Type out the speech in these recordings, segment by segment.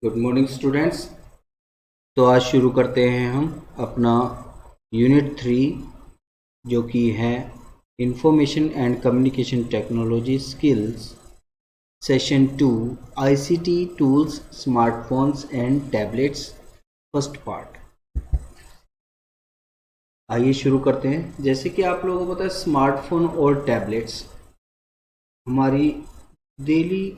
Good morning students. तो आज शुरू करते हैं हम अपना यूनिट 3 जो कि है information and communication technology skills session 2 ICT tools smartphones and tablets first part. आइए शुरू करते हैं। जैसे कि आप लोगों को पता है स्मार्टफोन और टैबलेट्स हमारी डेली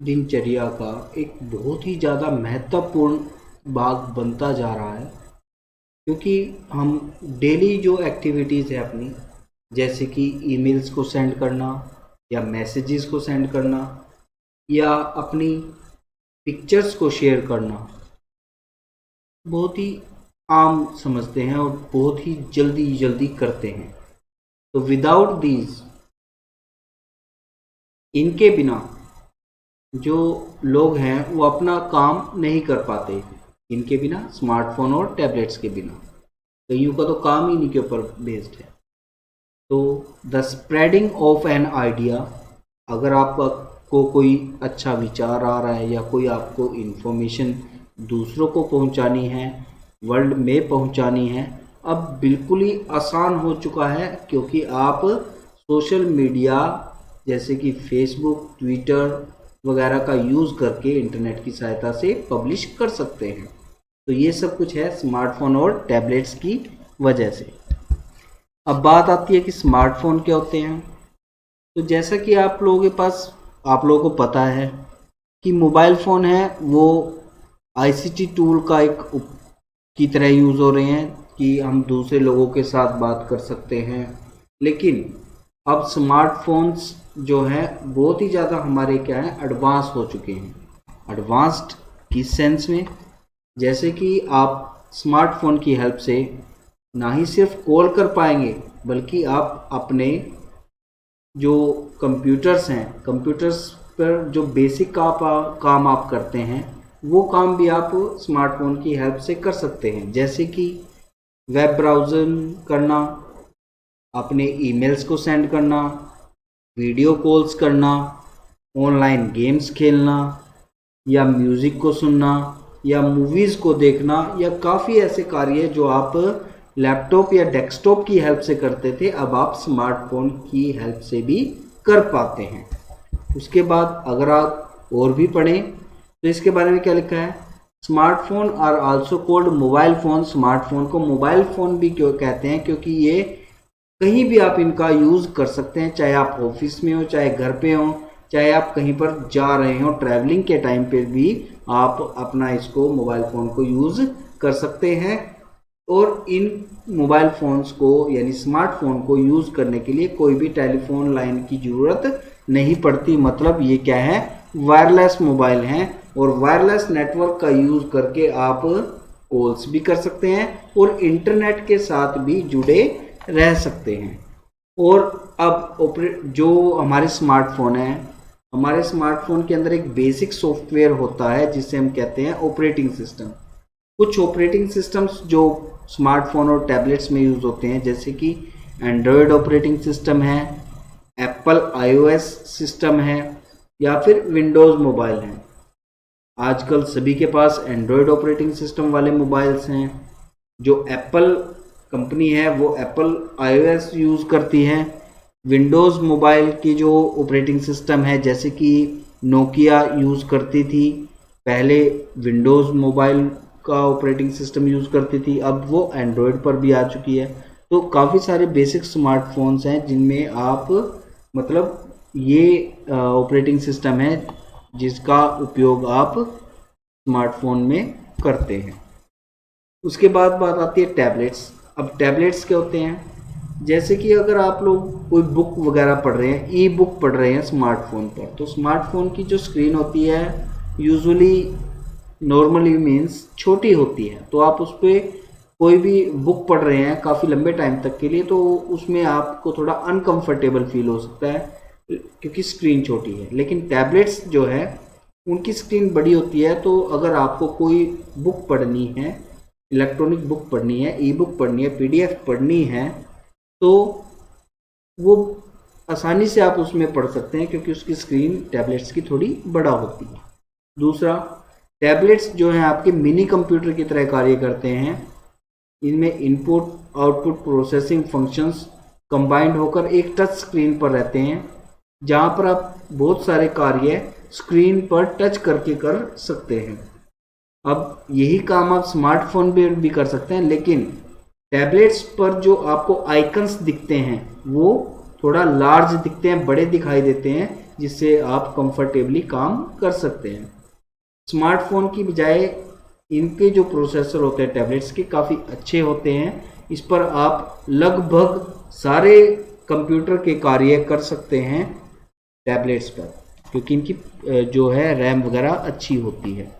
दिनचर्या का एक बहुत ही ज़्यादा महत्वपूर्ण भाग बनता जा रहा है, क्योंकि हम डेली जो एक्टिविटीज़ है अपनी, जैसे कि ईमेल्स को सेंड करना या मैसेजेस को सेंड करना या अपनी पिक्चर्स को शेयर करना, बहुत ही आम समझते हैं और बहुत ही जल्दी जल्दी करते हैं। तो विदाउट दीज, इनके बिना जो लोग हैं वो अपना काम नहीं कर पाते। इनके बिना, स्मार्टफोन और टैबलेट्स के बिना कईयों का तो काम ही इन्हीं के ऊपर बेस्ड है। तो the spreading of an idea, अगर आपको कोई अच्छा विचार आ रहा है या कोई आपको इन्फॉर्मेशन दूसरों को पहुंचानी है, वर्ल्ड में पहुंचानी है, अब बिल्कुल ही आसान हो चुका है, क्योंकि आप सोशल मीडिया जैसे कि फेसबुक, ट्विटर वगैरह का यूज़ करके इंटरनेट की सहायता से पब्लिश कर सकते हैं। तो ये सब कुछ है स्मार्टफोन और टैबलेट्स की वजह से। अब बात आती है कि स्मार्टफोन क्या होते हैं। तो जैसा कि आप लोगों के पास, आप लोगों को पता है कि मोबाइल फ़ोन है वो आईसीटी टूल का एक की तरह यूज़ हो रहे हैं कि हम दूसरे लोगों के साथ बात कर सकते हैं। लेकिन अब स्मार्टफोन्स जो है बहुत ही ज़्यादा हमारे क्या है, एडवांस हो चुके हैं। एडवांस्ड किस सेंस में, जैसे कि आप स्मार्टफोन की हेल्प से ना ही सिर्फ कॉल कर पाएंगे, बल्कि आप अपने जो कंप्यूटर्स हैं, कंप्यूटर्स पर जो बेसिक काम आप करते हैं, वो काम भी आप स्मार्टफोन की हेल्प से कर सकते हैं। जैसे कि वेब ब्राउजिंग करना, अपने ईमेल्स को सेंड करना, वीडियो कॉल्स करना, ऑनलाइन गेम्स खेलना, या म्यूज़िक को सुनना, या मूवीज़ को देखना, या काफ़ी ऐसे कार्य जो आप लैपटॉप या डेस्कटॉप की हेल्प से करते थे, अब आप स्मार्टफोन की हेल्प से भी कर पाते हैं। उसके बाद अगर आप और भी पढ़ें तो इसके बारे में क्या लिखा है, smartphone are also called mobile phone. Smartphone को मोबाइल फ़ोन भी क्यों कहते हैं, क्योंकि ये कहीं भी आप इनका यूज़ कर सकते हैं, चाहे आप ऑफिस में हो, चाहे घर पे हो, चाहे आप कहीं पर जा रहे हो, ट्रैवलिंग के टाइम पे भी आप अपना इसको मोबाइल फ़ोन को यूज़ कर सकते हैं। और इन मोबाइल फ़ोन्स को यानी स्मार्टफोन को यूज़ करने के लिए कोई भी टेलीफोन लाइन की ज़रूरत नहीं पड़ती। मतलब ये क्या है, वायरलेस मोबाइल हैं, और वायरलेस नेटवर्क का यूज़ करके आप कॉल्स भी कर सकते हैं और इंटरनेट के साथ भी जुड़े रह सकते हैं। और अब जो हमारे स्मार्टफोन है, हमारे स्मार्टफोन के अंदर एक बेसिक सॉफ्टवेयर होता है जिसे हम कहते हैं ऑपरेटिंग सिस्टम। कुछ ऑपरेटिंग सिस्टम्स जो स्मार्टफोन और टैबलेट्स में यूज़ होते हैं, जैसे कि एंड्रॉयड ऑपरेटिंग सिस्टम है, एप्पल आईओएस सिस्टम है, या फिर विंडोज़ मोबाइल हैं। आजकल सभी के पास एंड्रॉयड ऑपरेटिंग सिस्टम वाले मोबाइल्स हैं। जो एप्पल कंपनी है वो एप्पल आईओएस यूज़ करती है। विंडोज़ मोबाइल की जो ऑपरेटिंग सिस्टम है, जैसे कि नोकिया यूज़ करती थी पहले, विंडोज़ मोबाइल का ऑपरेटिंग सिस्टम यूज़ करती थी, अब वो एंड्रॉयड पर भी आ चुकी है। तो काफ़ी सारे बेसिक स्मार्टफोन्स हैं जिनमें आप मतलब ये ऑपरेटिंग सिस्टम है जिसका उपयोग आप स्मार्टफोन में करते हैं। उसके बाद बात आती है टैबलेट्स। अब टैबलेट्स क्या होते हैं, जैसे कि अगर आप लोग कोई बुक वगैरह पढ़ रहे हैं, ई बुक पढ़ रहे हैं स्मार्टफोन पर, तो स्मार्टफोन की जो स्क्रीन होती है यूजुअली नॉर्मली मीन्स छोटी होती है। तो आप उस पर कोई भी बुक पढ़ रहे हैं काफ़ी लंबे टाइम तक के लिए, तो उसमें आपको थोड़ा अनकंफर्टेबल फील हो सकता है क्योंकि स्क्रीन छोटी है। लेकिन टैबलेट्स जो है उनकी स्क्रीन बड़ी होती है, तो अगर आपको कोई बुक पढ़नी है, इलेक्ट्रॉनिक बुक पढ़नी है, ई बुक पढ़नी है, पीडीएफ पढ़नी है, तो वो आसानी से आप उसमें पढ़ सकते हैं, क्योंकि उसकी स्क्रीन टैबलेट्स की थोड़ी बड़ा होती है। दूसरा, टैबलेट्स जो हैं आपके मिनी कंप्यूटर की तरह कार्य करते हैं। इनमें input output processing functions combined होकर एक टच स्क्रीन पर रहते हैं, जहां पर आप बहुत सारे कार्य स्क्रीन पर टच करके कर सकते हैं। अब यही काम आप स्मार्टफोन पर भी कर सकते हैं, लेकिन टैबलेट्स पर जो आपको आइकन्स दिखते हैं वो थोड़ा लार्ज दिखते हैं, बड़े दिखाई देते हैं, जिससे आप कंफर्टेबली काम कर सकते हैं। स्मार्टफोन की बजाय इनके जो प्रोसेसर होते हैं टैबलेट्स के काफ़ी अच्छे होते हैं। इस पर आप लगभग सारे कंप्यूटर के कार्य कर सकते हैं टैबलेट्स पर, क्योंकि इनकी जो है रैम वगैरह अच्छी होती है।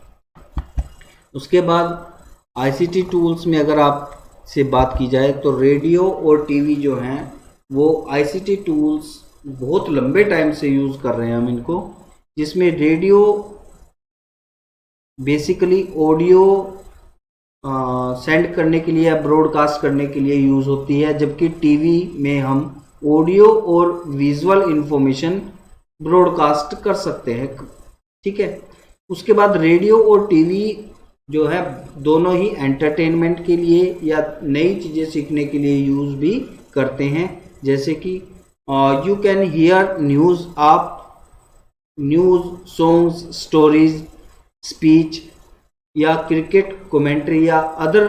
उसके बाद आईसीटी टूल्स में अगर आप से बात की जाए तो रेडियो और टीवी जो हैं वो आईसीटी टूल्स बहुत लंबे टाइम से यूज़ कर रहे हैं हम इनको, जिसमें रेडियो बेसिकली ऑडियो सेंड करने के लिए या ब्रॉडकास्ट करने के लिए यूज़ होती है, जबकि टीवी में हम ऑडियो और विजुअल इंफॉर्मेशन ब्रॉडकास्ट कर सकते हैं। ठीक है। उसके बाद रेडियो और टीवी जो है दोनों ही एंटरटेनमेंट के लिए या नई चीज़ें सीखने के लिए यूज़ भी करते हैं, जैसे कि यू कैन हियर न्यूज़, आप न्यूज़, सॉन्ग्स, स्टोरीज, स्पीच या क्रिकेट कमेंट्री या अदर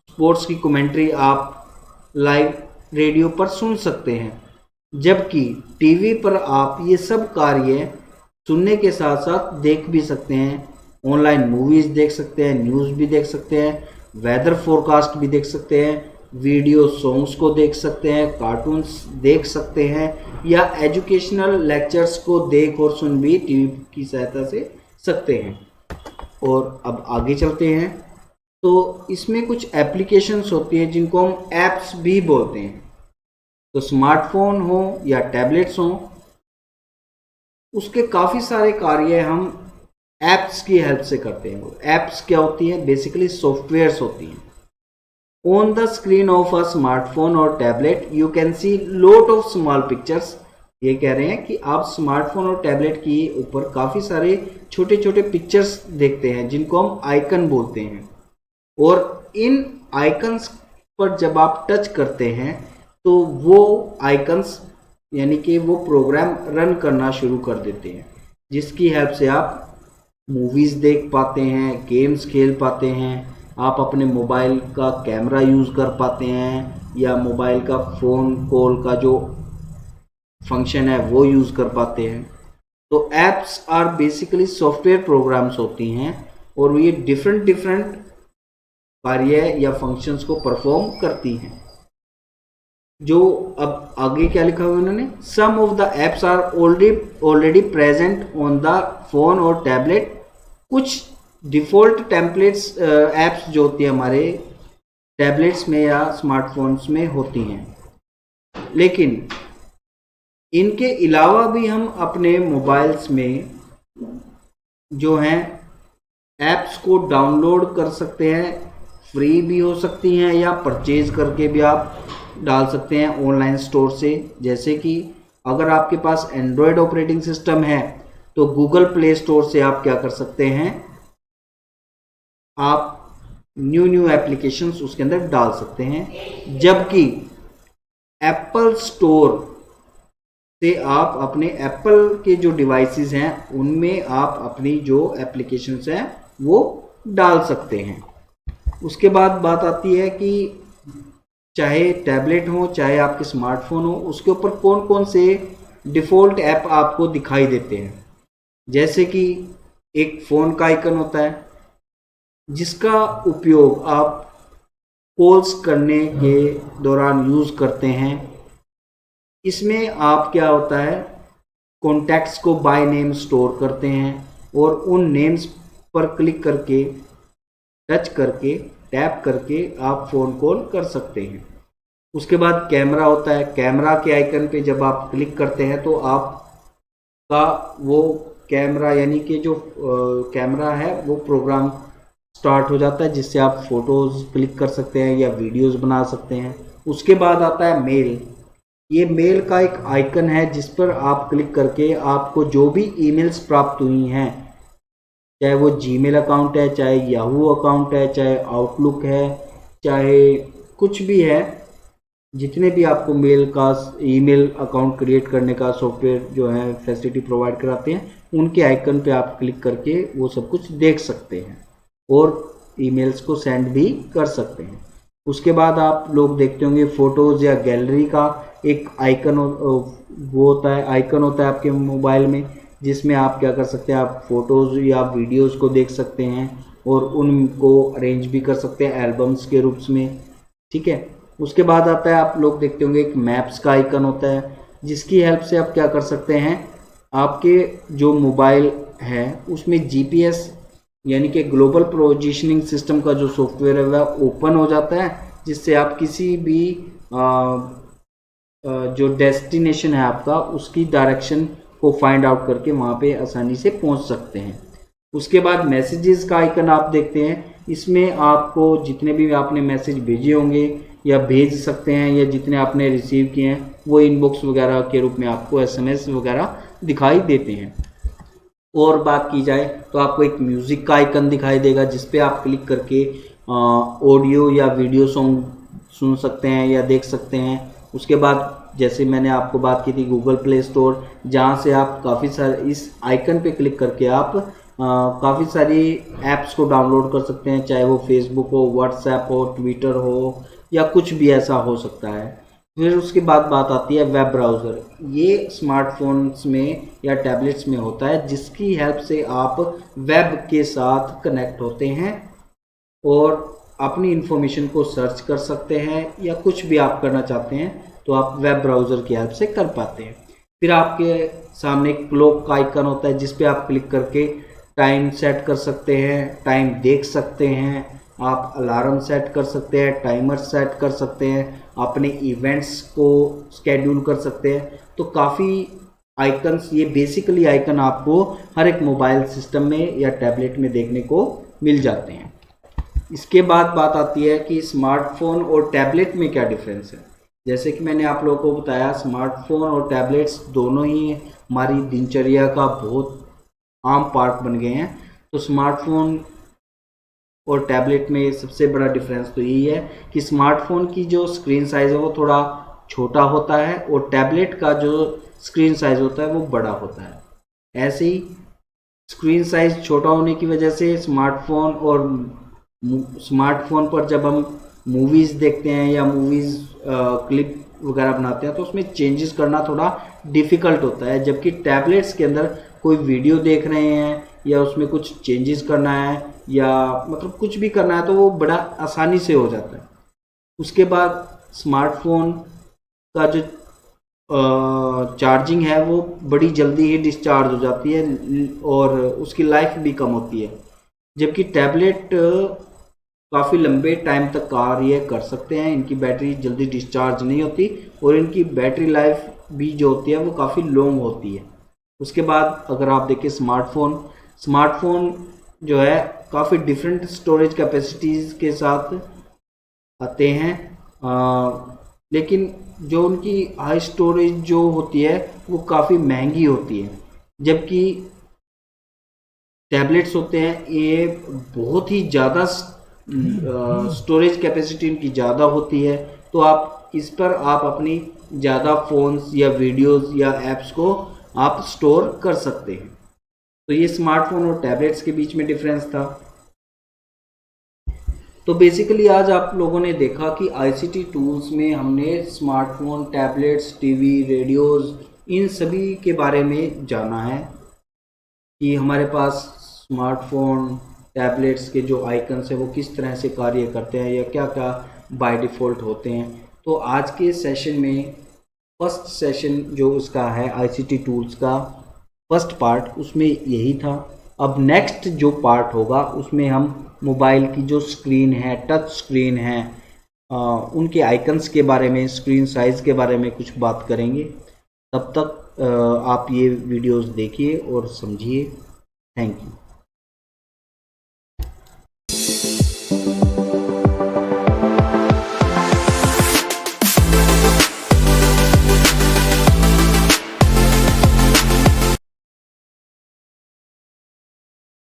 स्पोर्ट्स की कमेंट्री आप लाइव रेडियो पर सुन सकते हैं, जबकि टीवी पर आप ये सब कार्य सुनने के साथ साथ देख भी सकते हैं। ऑनलाइन मूवीज़ देख सकते हैं, न्यूज़ भी देख सकते हैं, वेदर फोरकास्ट भी देख सकते हैं, वीडियो सॉन्ग्स को देख सकते हैं, कार्टून्स देख सकते हैं, या एजुकेशनल लेक्चर्स को देख और सुन भी टीवी की सहायता से सकते हैं। और अब आगे चलते हैं तो इसमें कुछ एप्लीकेशंस होती हैं जिनको हम ऐप्स भी बोलते हैं। तो स्मार्टफोन हो या टैबलेट्स हो, उसके काफ़ी सारे कार्य हम ऐप्स की हेल्प से करते हैं। ऐप्स क्या होती हैं? बेसिकली सॉफ्टवेयर्स होती हैं। On the screen of a smartphone और tablet you can see lot of small pictures. ये कह रहे हैं कि आप स्मार्टफोन और टैबलेट के ऊपर काफ़ी सारे छोटे छोटे पिक्चर्स देखते हैं, जिनको हम आइकन बोलते हैं। और इन आइकन्स पर जब आप टच करते हैं तो वो आइकन्स यानी कि वो प्रोग्राम रन करना शुरू कर देते हैं, जिसकी हेल्प से आप मूवीज़ देख पाते हैं, गेम्स खेल पाते हैं, आप अपने मोबाइल का कैमरा यूज़ कर पाते हैं, या मोबाइल का फ़ोन कॉल का जो फंक्शन है वो यूज़ कर पाते हैं। तो apps are basically software programs होती हैं, और ये डिफरेंट कार्य या फंक्शंस को परफॉर्म करती हैं। जो अब आगे क्या लिखा हुआ है उन्होंने, some of the apps are already present on the phone और टैबलेट। कुछ डिफ़ॉल्ट टेम्पलेट्स एप्स जो होती है हमारे टैबलेट्स में या स्मार्टफोन्स में होती हैं, लेकिन इनके अलावा भी हम अपने मोबाइल्स में जो हैं ऐप्स को डाउनलोड कर सकते हैं। फ्री भी हो सकती हैं या परचेज करके भी आप डाल सकते हैं ऑनलाइन स्टोर से। जैसे कि अगर आपके पास एंड्रॉयड ऑपरेटिंग सिस्टम है तो गूगल प्ले स्टोर से आप क्या कर सकते हैं, आप न्यू एप्लीकेशंस उसके अंदर डाल सकते हैं। जबकि एप्पल स्टोर से आप अपने एप्पल के जो डिवाइसेस हैं उनमें आप अपनी जो एप्लीकेशंस हैं वो डाल सकते हैं। उसके बाद बात आती है कि चाहे टैबलेट हो चाहे आपके स्मार्टफोन हो, उसके ऊपर कौन कौन से डिफ़ॉल्ट ऐप आपको दिखाई देते हैं। जैसे कि एक फ़ोन का आइकन होता है जिसका उपयोग आप कॉल्स करने के दौरान यूज़ करते हैं। इसमें आप क्या होता है, कॉन्टैक्ट्स को बाय नेम स्टोर करते हैं और उन नेम्स पर क्लिक करके, टच करके, टैप करके आप फ़ोन कॉल कर सकते हैं। उसके बाद कैमरा होता है। कैमरा के आइकन पे जब आप क्लिक करते हैं तो आपका वो कैमरा यानी कि जो कैमरा है वो प्रोग्राम स्टार्ट हो जाता है, जिससे आप फ़ोटोज़ क्लिक कर सकते हैं या वीडियोज़ बना सकते हैं। उसके बाद आता है मेल। ये मेल का एक आइकन है जिस पर आप क्लिक करके आपको जो भी ईमेल्स प्राप्त हुई हैं, चाहे वो जीमेल अकाउंट है, चाहे याहू अकाउंट है, चाहे आउटलुक है, चाहे कुछ भी है, जितने भी आपको मेल का ईमेल अकाउंट क्रिएट करने का सॉफ्टवेयर जो है फैसिलिटी प्रोवाइड कराते हैं, उनके आइकन पे आप क्लिक करके वो सब कुछ देख सकते हैं और ईमेल्स को सेंड भी कर सकते हैं। उसके बाद आप लोग देखते होंगे फोटोज़ या गैलरी का एक आइकन वो होता है, आइकन होता है आपके मोबाइल में, जिसमें आप क्या कर सकते हैं, आप फोटोज़ या वीडियोज़ को देख सकते हैं और उनको अरेंज भी कर सकते हैं एल्बम्स के रूप में, ठीक है। उसके बाद आता है, आप लोग देखते होंगे एक मैप्स का आइकन होता है, जिसकी हेल्प से आप क्या कर सकते हैं, आपके जो मोबाइल है उसमें जीपीएस यानी कि ग्लोबल पोजीशनिंग सिस्टम का जो सॉफ्टवेयर है वह ओपन हो जाता है, जिससे आप किसी भी जो डेस्टिनेशन है आपका उसकी डायरेक्शन को फाइंड आउट करके वहाँ पे आसानी से पहुँच सकते हैं। उसके बाद मैसेजेस का आइकन आप देखते हैं, इसमें आपको जितने भी आपने मैसेज भेजे होंगे या भेज सकते हैं या जितने आपने रिसीव किए हैं वो इनबॉक्स वगैरह के रूप में आपको एसएमएस वगैरह दिखाई देते हैं। और बात की जाए तो आपको एक म्यूज़िक का आइकन दिखाई देगा, जिस पे आप क्लिक करके ऑडियो या वीडियो सॉन्ग सुन सकते हैं या देख सकते हैं। उसके बाद जैसे मैंने आपको बात की थी गूगल प्ले स्टोर, जहाँ से आप काफ़ी सारे इस आइकन पे क्लिक करके आप काफ़ी सारी ऐप्स को डाउनलोड कर सकते हैं, चाहे वो फेसबुक हो, व्हाट्सएप हो, ट्विटर हो या कुछ भी ऐसा हो सकता है। फिर उसके बाद बात आती है वेब ब्राउज़र। ये स्मार्टफोन्स में या टैबलेट्स में होता है, जिसकी हेल्प से आप वेब के साथ कनेक्ट होते हैं और अपनी इंफॉर्मेशन को सर्च कर सकते हैं या कुछ भी आप करना चाहते हैं तो आप वेब ब्राउज़र की हेल्प से कर पाते हैं। फिर आपके सामने एक क्लॉक का आइकन होता है, जिस पे आप क्लिक करके टाइम सेट कर सकते हैं, टाइम देख सकते हैं, आप अलार्म सेट कर सकते हैं, टाइमर सेट कर सकते हैं, अपने इवेंट्स को स्केड्यूल कर सकते हैं। तो काफ़ी आइकन्स, ये बेसिकली आइकन आपको हर एक मोबाइल सिस्टम में या टैबलेट में देखने को मिल जाते हैं। इसके बाद बात आती है कि स्मार्टफोन और टैबलेट में क्या डिफरेंस है। जैसे कि मैंने आप लोगों को बताया, स्मार्टफोन और टैबलेट्स दोनों ही हमारी दिनचर्या का बहुत आम पार्ट बन गए हैं। तो स्मार्टफोन और टैबलेट में सबसे बड़ा डिफरेंस तो यही है कि स्मार्टफोन की जो स्क्रीन साइज़ है वो थोड़ा छोटा होता है और टैबलेट का जो स्क्रीन साइज़ होता है वो बड़ा होता है। ऐसे ही स्क्रीन साइज़ छोटा होने की वजह से स्मार्टफोन पर जब हम मूवीज़ देखते हैं या मूवीज़ क्लिप वगैरह बनाते हैं तो उसमें चेंजेस करना थोड़ा डिफ़िकल्ट होता है, जबकि टैबलेट्स के अंदर कोई वीडियो देख रहे हैं या उसमें कुछ चेंजेस करना है या मतलब कुछ भी करना है तो वो बड़ा आसानी से हो जाता है। उसके बाद स्मार्टफोन का जो चार्जिंग है वो बड़ी जल्दी ही डिस्चार्ज हो जाती है और उसकी लाइफ भी कम होती है, जबकि टैबलेट काफ़ी लंबे टाइम तक कार्य कर सकते हैं, इनकी बैटरी जल्दी डिस्चार्ज नहीं होती और इनकी बैटरी लाइफ भी जो होती है वो काफ़ी लॉन्ग होती है। उसके बाद अगर आप देखें स्मार्टफोन जो है काफ़ी डिफरेंट स्टोरेज कैपेसिटीज़ के साथ आते हैं, लेकिन जो उनकी हाई स्टोरेज जो होती है वो काफ़ी महंगी होती है, जबकि टैबलेट्स होते हैं ये बहुत ही ज़्यादा स्टोरेज कैपेसिटी इनकी ज़्यादा होती है। तो आप इस पर आप अपनी ज़्यादा फ़ोन्स या वीडियोस या ऐप्स को आप स्टोर कर सकते हैं। तो ये स्मार्टफोन और टैबलेट्स के बीच में डिफरेंस था। तो बेसिकली आज आप लोगों ने देखा कि आईसीटी टूल्स में हमने स्मार्टफोन, टैबलेट्स, टीवी, रेडियोज़, इन सभी के बारे में जाना है कि हमारे पास स्मार्टफोन, टैबलेट्स के जो आइकन्स हैं वो किस तरह से कार्य करते हैं या क्या क्या बाय डिफ़ॉल्ट होते हैं। तो आज के सेशन में फर्स्ट सेशन जो उसका है आईसीटी टूल्स का फर्स्ट पार्ट, उसमें यही था। अब नेक्स्ट जो पार्ट होगा उसमें हम मोबाइल की जो स्क्रीन है, टच स्क्रीन है, उनके आइकन्स के बारे में, स्क्रीन साइज़ के बारे में कुछ बात करेंगे। तब तक आप ये वीडियोस देखिए और समझिए। Thank you.